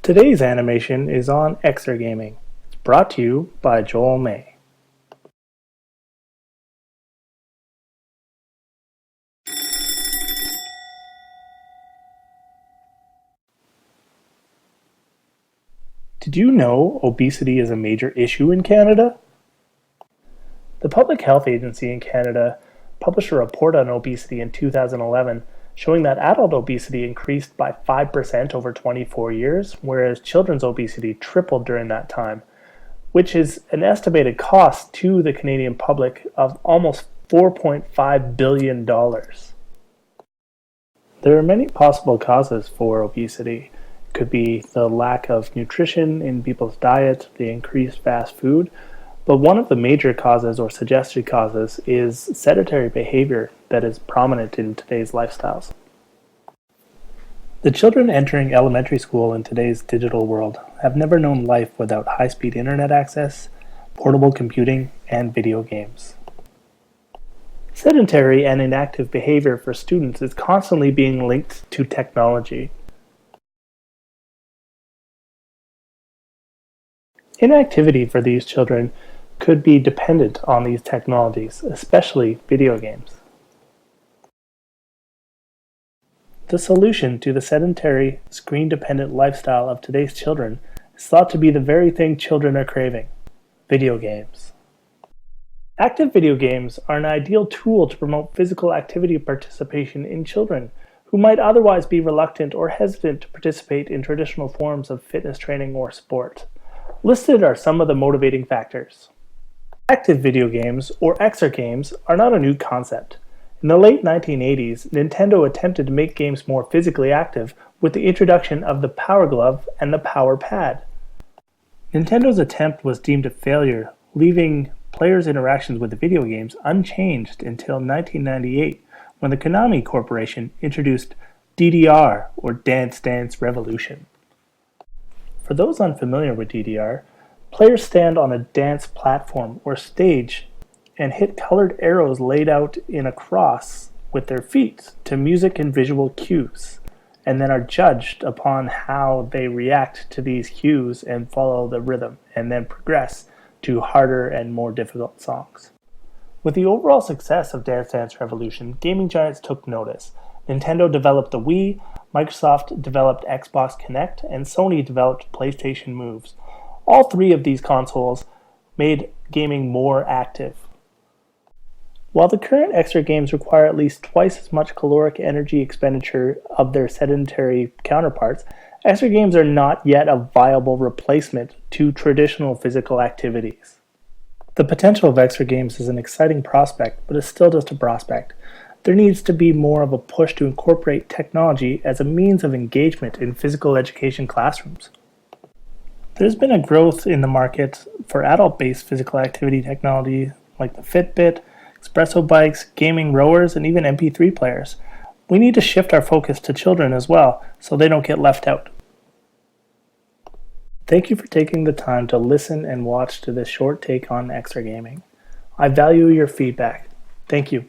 Today's animation is on Exergaming. It's brought to you by Dooley-May. Did you know obesity is a major issue in Canada? The Public Health Agency in Canada published a report on obesity in 2011 showing that adult obesity increased by 5% over 24 years, whereas children's obesity tripled during that time, which is an estimated cost to the Canadian public of almost $4.5 billion. There are many possible causes for obesity. It could be the lack of nutrition in people's diet, the increased fast food, but one of the major causes or suggested causes is sedentary behavior that is prominent in today's lifestyles. The children entering elementary school in today's digital world have never known life without high-speed internet access, portable computing, and video games. Sedentary and inactive behavior for students is constantly being linked to technology. Inactivity for these children could be dependent on these technologies, especially video games. The solution to the sedentary, screen-dependent lifestyle of today's children is thought to be the very thing children are craving: video games. Active video games are an ideal tool to promote physical activity participation in children who might otherwise be reluctant or hesitant to participate in traditional forms of fitness training or sport. Listed are some of the motivating factors. Active video games, or Exergames, are not a new concept. In the late 1980s, Nintendo attempted to make games more physically active with the introduction of the Power Glove and the Power Pad. Nintendo's attempt was deemed a failure, leaving players' interactions with the video games unchanged until 1998, when the Konami Corporation introduced DDR, or Dance Dance Revolution. For those unfamiliar with DDR, players stand on a dance platform or stage and hit colored arrows laid out in a cross with their feet to music and visual cues, and then are judged upon how they react to these cues and follow the rhythm, and then progress to harder and more difficult songs. With the overall success of Dance Dance Revolution, gaming giants took notice. Nintendo developed the Wii, Microsoft developed Xbox Kinect, and Sony developed PlayStation Moves. All three of these consoles made gaming more active. While the current Exergames require at least twice as much caloric energy expenditure of their sedentary counterparts, Exergames are not yet a viable replacement to traditional physical activities. The potential of Exergames is an exciting prospect, but is still just a prospect. There needs to be more of a push to incorporate technology as a means of engagement in physical education classrooms. There's been a growth in the market for adult-based physical activity technology like the Fitbit, espresso bikes, gaming rowers, and even MP3 players. We need to shift our focus to children as well, so they don't get left out. Thank you for taking the time to listen and watch to this short take on Exergaming. I value your feedback. Thank you.